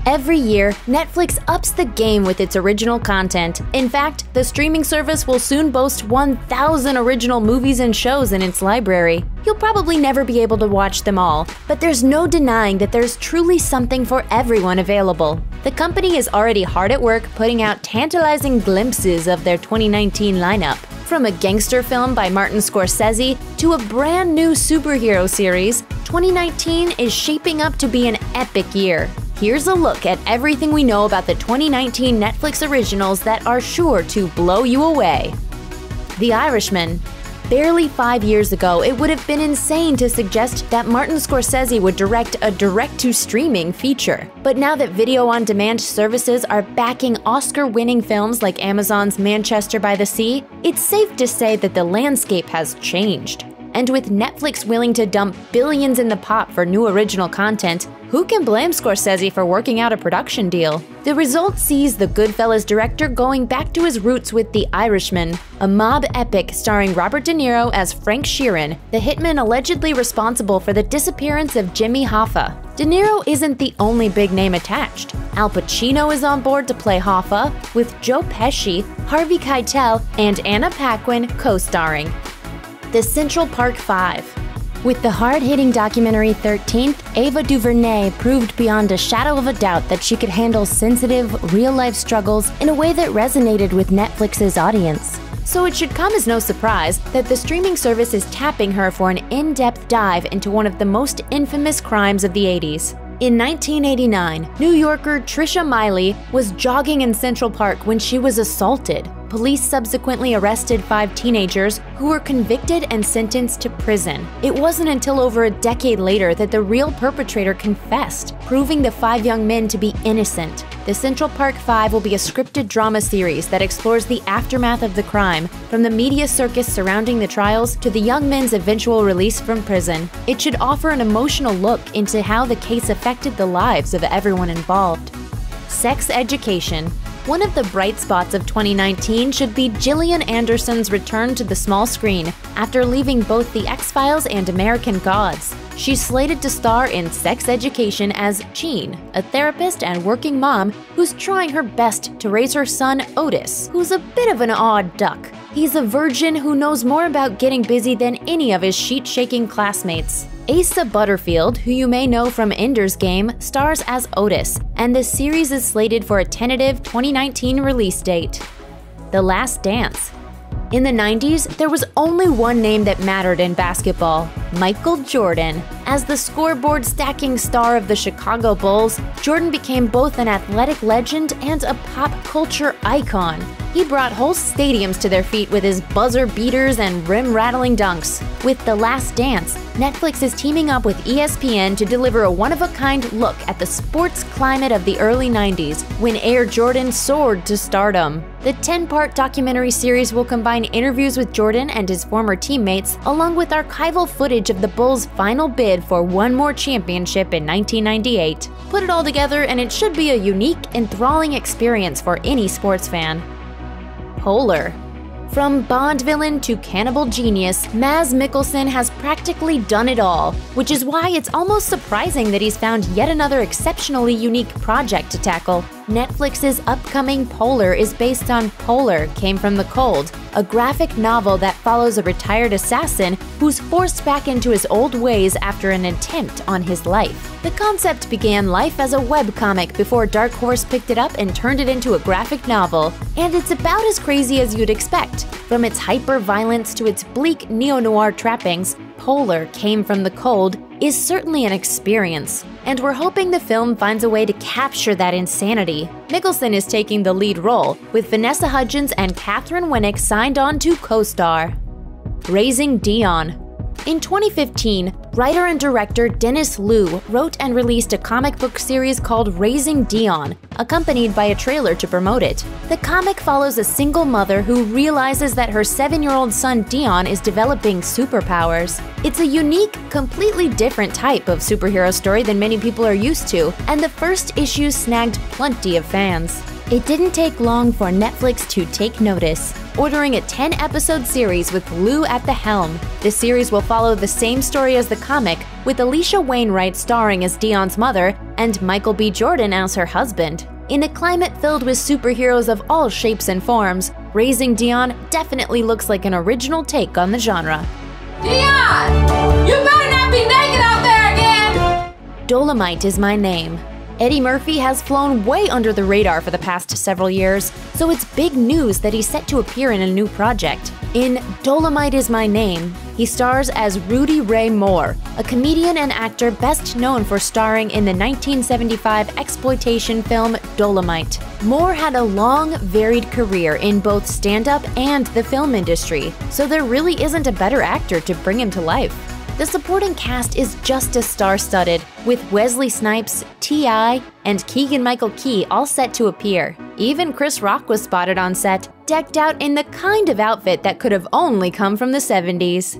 Every year, Netflix ups the game with its original content. In fact, the streaming service will soon boast 1,000 original movies and shows in its library. You'll probably never be able to watch them all, but there's no denying that there's truly something for everyone available. The company is already hard at work putting out tantalizing glimpses of their 2019 lineup. From a gangster film by Martin Scorsese to a brand new superhero series, 2019 is shaping up to be an epic year. Here's a look at everything we know about the 2019 Netflix originals that are sure to blow you away. The Irishman. Barely 5 years ago, it would have been insane to suggest that Martin Scorsese would direct a direct-to-streaming feature. But now that video-on-demand services are backing Oscar-winning films like Amazon's Manchester by the Sea, it's safe to say that the landscape has changed. And with Netflix willing to dump billions in the pot for new original content, who can blame Scorsese for working out a production deal? The result sees the Goodfellas director going back to his roots with The Irishman, a mob epic starring Robert De Niro as Frank Sheeran, the hitman allegedly responsible for the disappearance of Jimmy Hoffa. De Niro isn't the only big name attached. Al Pacino is on board to play Hoffa, with Joe Pesci, Harvey Keitel, and Anna Paquin co-starring. The Central Park Five. With the hard-hitting documentary 13th, Ava DuVernay proved beyond a shadow of a doubt that she could handle sensitive, real-life struggles in a way that resonated with Netflix's audience. So it should come as no surprise that the streaming service is tapping her for an in-depth dive into one of the most infamous crimes of the 80s. In 1989, New Yorker Trisha Miley was jogging in Central Park when she was assaulted. Police subsequently arrested 5 teenagers who were convicted and sentenced to prison. It wasn't until over a decade later that the real perpetrator confessed, proving the 5 young men to be innocent. The Central Park Five will be a scripted drama series that explores the aftermath of the crime, from the media circus surrounding the trials to the young men's eventual release from prison. It should offer an emotional look into how the case affected the lives of everyone involved. Sex Education. One of the bright spots of 2019 should be Gillian Anderson's return to the small screen after leaving both The X-Files and American Gods. She's slated to star in Sex Education as Jean, a therapist and working mom who's trying her best to raise her son Otis, who's a bit of an odd duck. He's a virgin who knows more about getting busy than any of his sheet-shaking classmates. Asa Butterfield, who you may know from Ender's Game, stars as Otis, and the series is slated for a tentative 2019 release date. The Last Dance. In the 90s, there was only one name that mattered in basketball: Michael Jordan. As the scoreboard-stacking star of the Chicago Bulls, Jordan became both an athletic legend and a pop culture icon. He brought whole stadiums to their feet with his buzzer beaters and rim-rattling dunks. With The Last Dance, Netflix is teaming up with ESPN to deliver a one-of-a-kind look at the sports climate of the early 90s, when Air Jordan soared to stardom. The 10-part documentary series will combine interviews with Jordan and his former teammates, along with archival footage of the Bulls' final bid for one more championship in 1998. Put it all together and it should be a unique, enthralling experience for any sports fan. Polar. From Bond villain to cannibal genius, Mads Mikkelsen has practically done it all, which is why it's almost surprising that he's found yet another exceptionally unique project to tackle. Netflix's upcoming Polar is based on Polar Came from the Cold, a graphic novel that follows a retired assassin who's forced back into his old ways after an attempt on his life. The concept began life as a webcomic before Dark Horse picked it up and turned it into a graphic novel, and it's about as crazy as you'd expect. From its hyper-violence to its bleak neo-noir trappings, Polar Came from the Cold is certainly an experience, and we're hoping the film finds a way to capture that insanity. Mikkelsen is taking the lead role, with Vanessa Hudgens and Catherine Winnick signed on to co-star. Raising Dion. In 2015, writer and director Dennis Liu wrote and released a comic book series called Raising Dion, accompanied by a trailer to promote it. The comic follows a single mother who realizes that her 7-year-old son Dion is developing superpowers. It's a unique, completely different type of superhero story than many people are used to, and the first issue snagged plenty of fans. It didn't take long for Netflix to take notice. ordering a 10-episode series with Lou at the helm. This series will follow the same story as the comic, with Alicia Wainwright starring as Dion's mother and Michael B. Jordan as her husband. In a climate filled with superheroes of all shapes and forms, Raising Dion definitely looks like an original take on the genre. Dion! You better not be naked out there again! Dolemite is my name. Eddie Murphy has flown way under the radar for the past several years, so it's big news that he's set to appear in a new project. In Dolemite is My Name, he stars as Rudy Ray Moore, a comedian and actor best known for starring in the 1975 exploitation film Dolemite. Moore had a long, varied career in both stand-up and the film industry, so there really isn't a better actor to bring him to life. The supporting cast is just as star-studded, with Wesley Snipes, T.I., and Keegan-Michael Key all set to appear. Even Chris Rock was spotted on set, decked out in the kind of outfit that could have only come from the 70s.